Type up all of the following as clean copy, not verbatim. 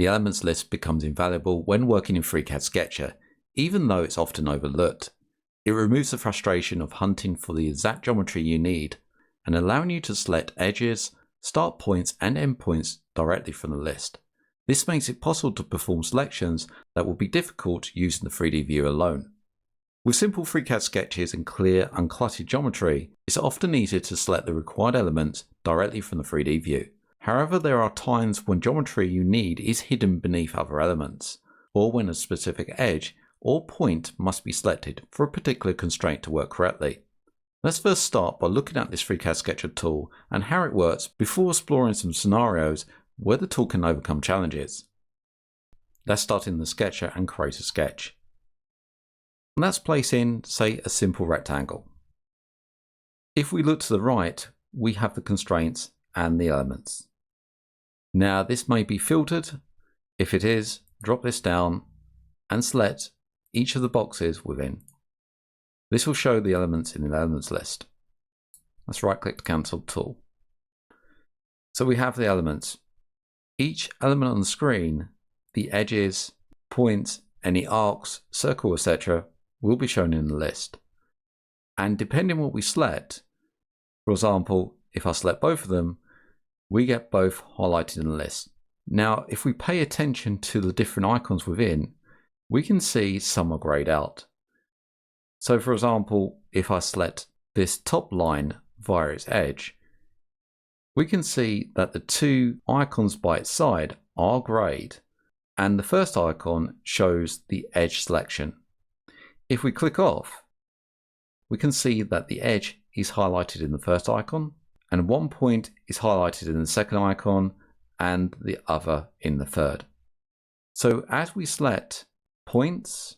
The elements list becomes invaluable when working in FreeCAD Sketcher, even though it's often overlooked. It removes the frustration of hunting for the exact geometry you need and allowing you to select edges, start points and end points directly from the list. This makes it possible to perform selections that will be difficult using the 3D view alone. With simple FreeCAD sketches and clear, uncluttered geometry, it's often easier to select the required elements directly from the 3D view. However, there are times when geometry you need is hidden beneath other elements, or when a specific edge or point must be selected for a particular constraint to work correctly. Let's first start by looking at this FreeCAD Sketcher tool and how it works before exploring some scenarios where the tool can overcome challenges. Let's start in the Sketcher and create a sketch. And let's place in, say, a simple rectangle. If we look to the right, we have the constraints and the elements. Now this may be filtered. If it is, drop this down and select each of the boxes within. This will show the elements in the elements list. Let's right click to cancel tool. So we have the elements. Each element on the screen, the edges, points, any arcs, circle, etc. will be shown in the list. And depending on what we select, for example, if I select both of them, we get both highlighted in the list. Now, if we pay attention to the different icons within, we can see some are grayed out. So for example, if I select this top line via its edge, we can see that the two icons by its side are grayed, and the first icon shows the edge selection. If we click off, we can see that the edge is highlighted in the first icon, and one point is highlighted in the second icon, and the other in the third. So as we select points,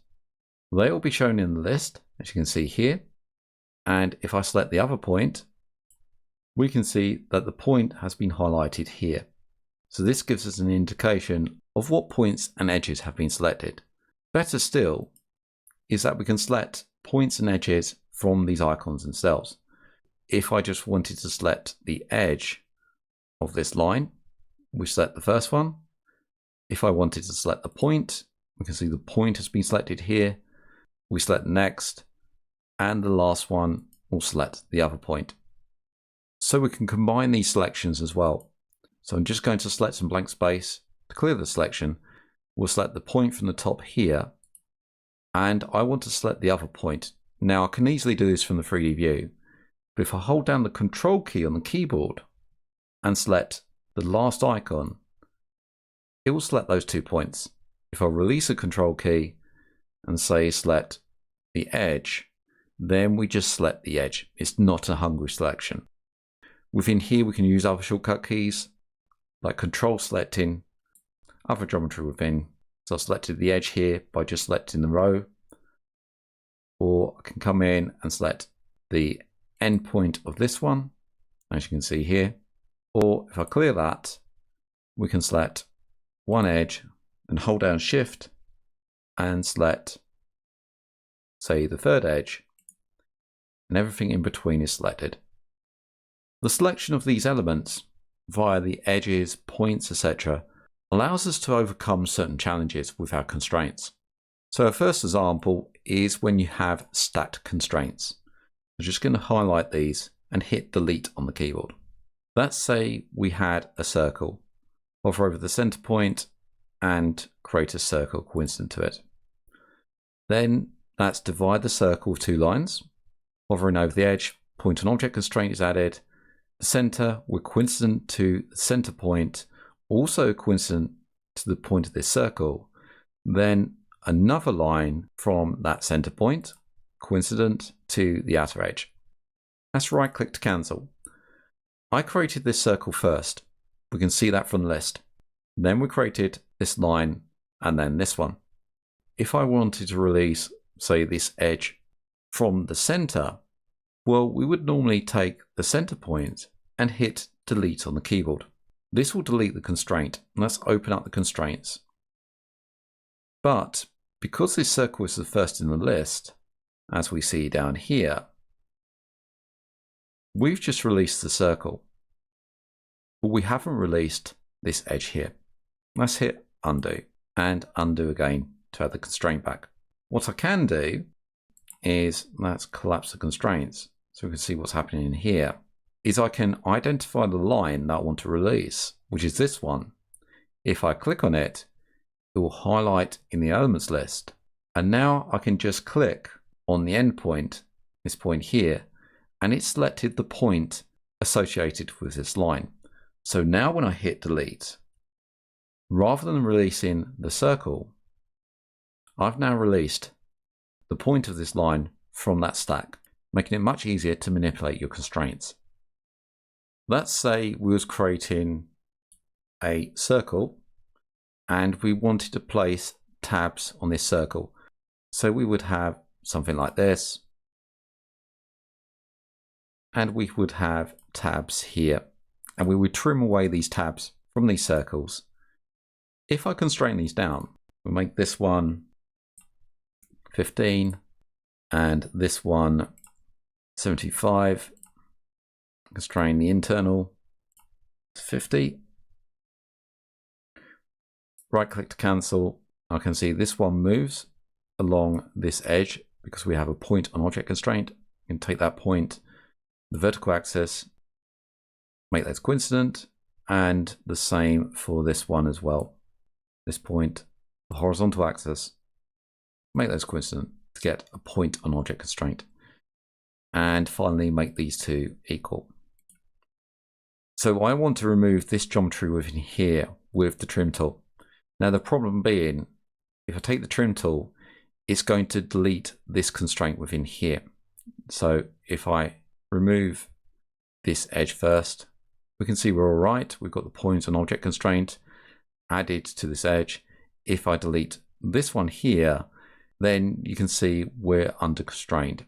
they will be shown in the list, as you can see here. And if I select the other point, we can see that the point has been highlighted here. So this gives us an indication of what points and edges have been selected. Better still is that we can select points and edges from these icons themselves. If I just wanted to select the edge of this line, we select the first one. If I wanted to select the point, we can see the point has been selected here. We select next, and the last one will select the other point. So we can combine these selections as well. So I'm just going to select some blank space to clear the selection. We'll select the point from the top here, and I want to select the other point. Now I can easily do this from the 3D view, but if I hold down the Control key on the keyboard and select the last icon, it will select those 2 points. If I release the Control key and say select the edge, then we just select the edge. It's not a hungry selection. Within here we can use other shortcut keys like Control selecting, other geometry within. So I selected the edge here by just selecting the row, or I can come in and select the end point of this one, as you can see here. Or if I clear that, we can select one edge and hold down Shift and select, say, the third edge, and everything in between is selected. The selection of these elements via the edges, points, etc. allows us to overcome certain challenges with our constraints. So our first example is when you have stacked constraints. I'm just going to highlight these and hit delete on the keyboard. Let's say we had a circle. Hover over the center point and create a circle coincident to it. Then let's divide the circle with 2 lines. Hovering over the edge, point and object constraint is added. The center will coincident to the center point, also coincident to the point of this circle. Then another line from that center point, coincident to the outer edge. Let's right click to cancel. I created this circle first. We can see that from the list. Then we created this line and then this one. If I wanted to release, say, this edge from the center, well, we would normally take the center point and hit delete on the keyboard. This will delete the constraint. Let's open up the constraints. But because this circle is the first in the list, as we see down here, we've just released the circle, but we haven't released this edge here. Let's hit undo, and undo again to add the constraint back. What I can do is, let's collapse the constraints so we can see what's happening in here, is I can identify the line that I want to release, which is this one. If I click on it, it will highlight in the elements list. And now I can just click on the endpoint, this point here, and it selected the point associated with this line. So now when I hit delete, rather than releasing the circle, I've now released the point of this line from that stack, making it much easier to manipulate your constraints. Let's say we was creating a circle and we wanted to place tabs on this circle. So we would have something like this, and we would have tabs here, and we would trim away these tabs from these circles. If I constrain these down, we'll make this one 15 and this one 75. Constrain the internal to 50. Right click to cancel. I can see this one moves along this edge because we have a point on object constraint. You can take that point, the vertical axis, make those coincident, and the same for this one as well. This point, the horizontal axis, make those coincident to get a point on object constraint. And finally make these two equal. So I want to remove this geometry within here with the trim tool. Now the problem being, if I take the trim tool, it's going to delete this constraint within here. So if I remove this edge first, we can see we're all right. We've got the point on object constraint added to this edge. If I delete this one here, then you can see we're under constrained.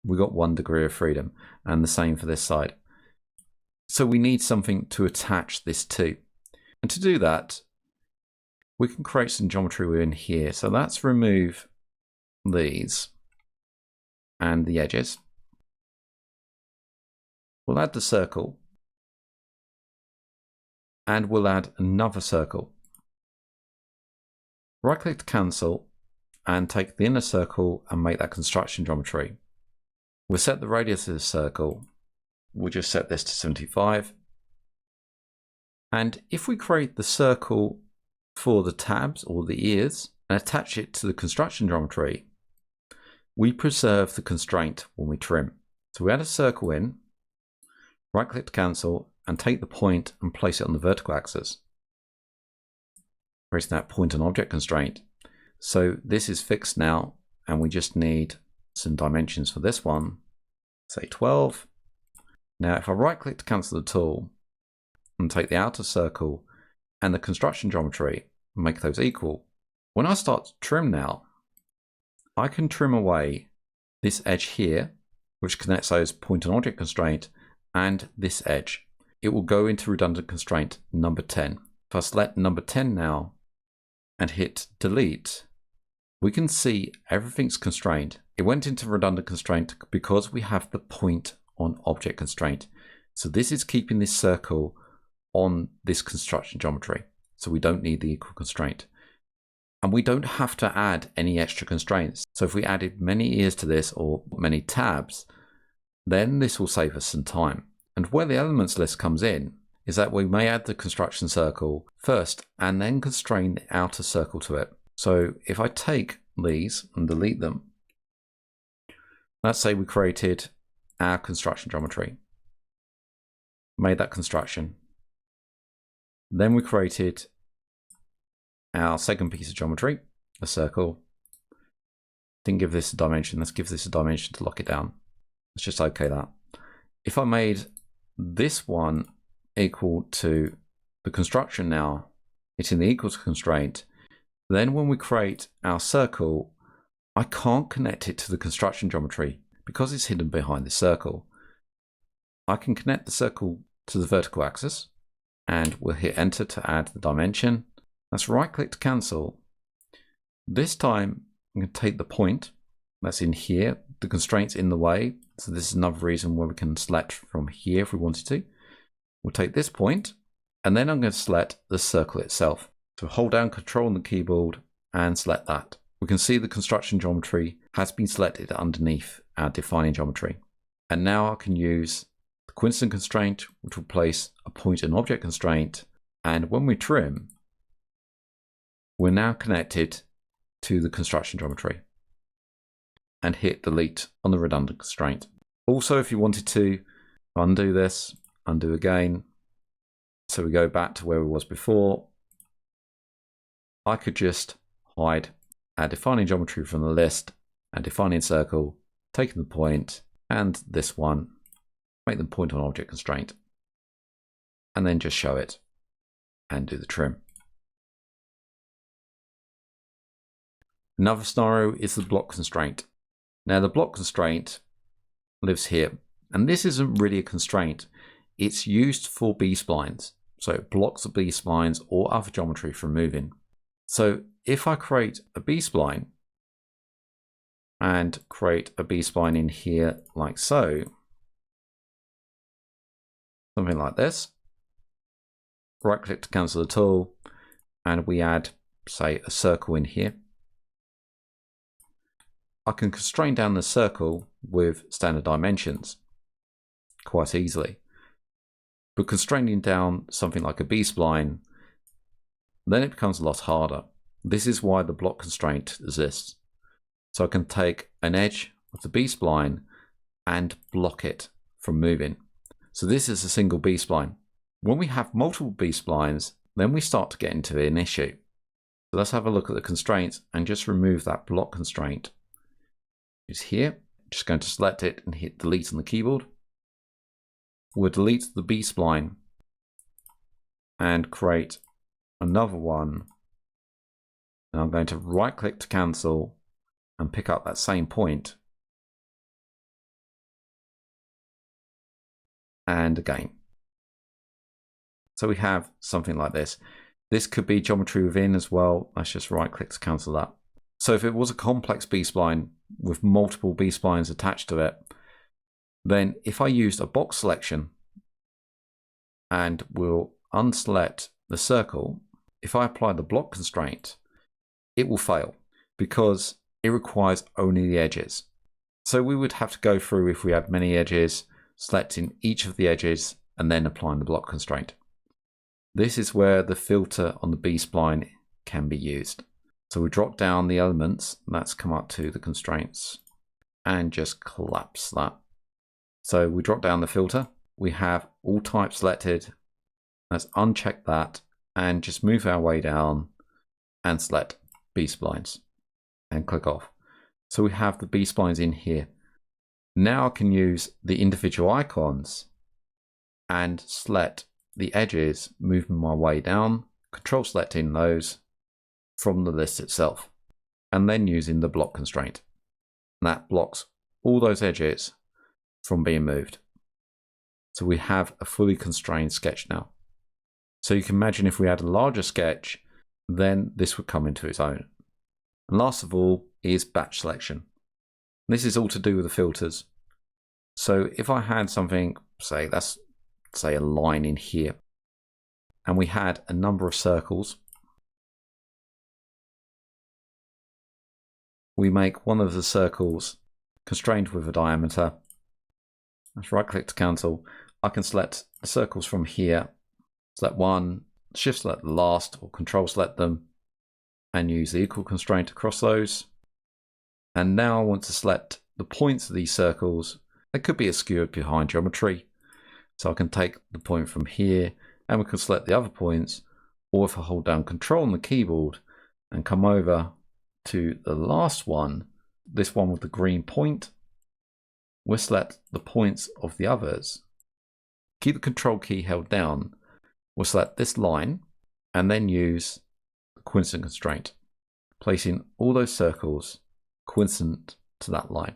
We've got 1 degree of freedom, and the same for this side. So we need something to attach this to. And to do that, we can create some geometry within here. So let's remove these and the edges. We'll add the circle, and we'll add another circle. Right click to cancel and take the inner circle and make that construction geometry. We'll set the radius of the circle. We'll just set this to 75. And if we create the circle for the tabs or the ears and attach it to the construction geometry, we preserve the constraint when we trim. So we add a circle in, right click to cancel, and take the point and place it on the vertical axis, creating that point on object constraint. So this is fixed now, and we just need some dimensions for this one, say 12. Now if I right click to cancel the tool and take the outer circle and the construction geometry and make those equal, when I start to trim now, I can trim away this edge here, which connects those point on object constraint, and this edge. It will go into redundant constraint number 10. If I select number 10 now and hit delete, we can see everything's constrained. It went into redundant constraint because we have the point on object constraint. So this is keeping this circle on this construction geometry. So we don't need the equal constraint. And we don't have to add any extra constraints. So if we added many ears to this or many tabs, then this will save us some time. And where the elements list comes in is that we may add the construction circle first and then constrain the outer circle to it. So if I take these and delete them, let's say we created our construction geometry, made that construction, then we created our second piece of geometry, a circle, didn't give this a dimension, let's give this a dimension to lock it down. Let's just OK that. If I made this one equal to the construction now, it's in the equals constraint, then when we create our circle, I can't connect it to the construction geometry because it's hidden behind the circle. I can connect the circle to the vertical axis, and we'll hit enter to add the dimension. Let's right click to cancel. This time I'm going to take the point that's in here. The constraint's in the way, so this is another reason where we can select from here if we wanted to. We'll take this point, and then I'm going to select the circle itself. So hold down Ctrl on the keyboard and select that. We can see the construction geometry has been selected underneath our defining geometry. And now I can use the coincident constraint, which will place a point and object constraint. And when we trim, we're now connected to the construction geometry. And hit delete on the redundant constraint. Also, if you wanted to undo this, undo again, so we go back to where we was before, I could just hide our defining geometry from the list and defining circle, taking the point and this one, make them point on object constraint, and then just show it and do the trim. Another scenario is the block constraint. Now the block constraint lives here, and this isn't really a constraint. It's used for B-splines, so it blocks the B-splines or other geometry from moving. So if I create a B-spline and create a B-spline in here like so, something like this, right click to cancel the tool, and we add, say, a circle in here. I can constrain down the circle with standard dimensions quite easily. But constraining down something like a B-spline, then it becomes a lot harder. This is why the block constraint exists. So I can take an edge of the B-spline and block it from moving. So this is a single B-spline. When we have multiple B-splines, then we start to get into an issue. So let's have a look at the constraints and just remove that block constraint. It's here. Just going to select it and hit delete on the keyboard. We'll delete the B-spline and create another one. And I'm going to right click to cancel and pick up that same point. And again. So we have something like this. This could be geometry within as well. Let's just right click to cancel that. So if it was a complex B-spline with multiple B-splines attached to it, then if I used a box selection and we'll unselect the circle, if I apply the block constraint, it will fail because it requires only the edges. So we would have to go through, if we had many edges, selecting each of the edges and then applying the block constraint. This is where the filter on the B-spline can be used. So we drop down the elements, that's come up to the constraints, and just collapse that. So we drop down the filter, we have all types selected. Let's uncheck that and just move our way down and select B-splines and click off. So we have the B-splines in here. Now I can use the individual icons and select the edges, moving my way down, control selecting those from the list itself, and then using the block constraint. And that blocks all those edges from being moved. So we have a fully constrained sketch now. So you can imagine if we had a larger sketch, then this would come into its own. And last of all is batch selection. This is all to do with the filters. So if I had something, say that's a line in here, and we had a number of circles, we make one of the circles constrained with a diameter. Let's right click to cancel. I can select the circles from here, select one, shift select the last, or control select them, and use the equal constraint across those. And now I want to select the points of these circles. They could be obscured behind geometry. So I can take the point from here and we can select the other points, or if I hold down Control on the keyboard and come over to the last one, this one with the green point, we'll select the points of the others. Keep the Control key held down. We'll select this line and then use the coincident constraint, placing all those circles coincident to that line.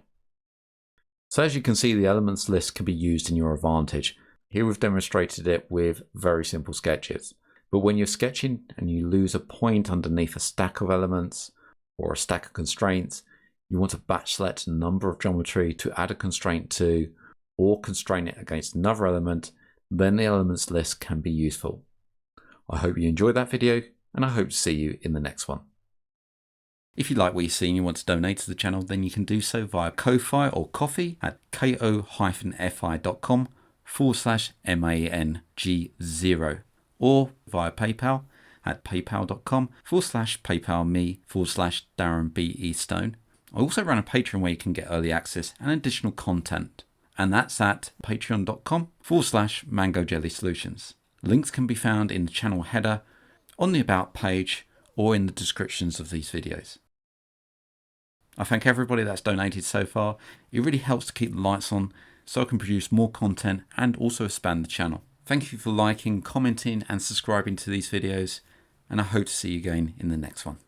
So as you can see, the elements list can be used in your advantage. Here we've demonstrated it with very simple sketches. But when you're sketching and you lose a point underneath a stack of elements or a stack of constraints, you want to batch select a number of geometry to add a constraint to, or constrain it against another element, then the elements list can be useful. I hope you enjoyed that video, and I hope to see you in the next one. If you like what you see and you want to donate to the channel, then you can do so via Ko-Fi or Ko-fi at ko-fi.com/MANG0 or via PayPal at paypal.com/paypalme/DarrenBEstone. I also run a Patreon where you can get early access and additional content, and that's at patreon.com/MangoJellySolutions. Links can be found in the channel header, on the About page, or in the descriptions of these videos. I thank everybody that's donated so far. It really helps to keep the lights on so I can produce more content and also expand the channel. Thank you for liking, commenting and subscribing to these videos, and I hope to see you again in the next one.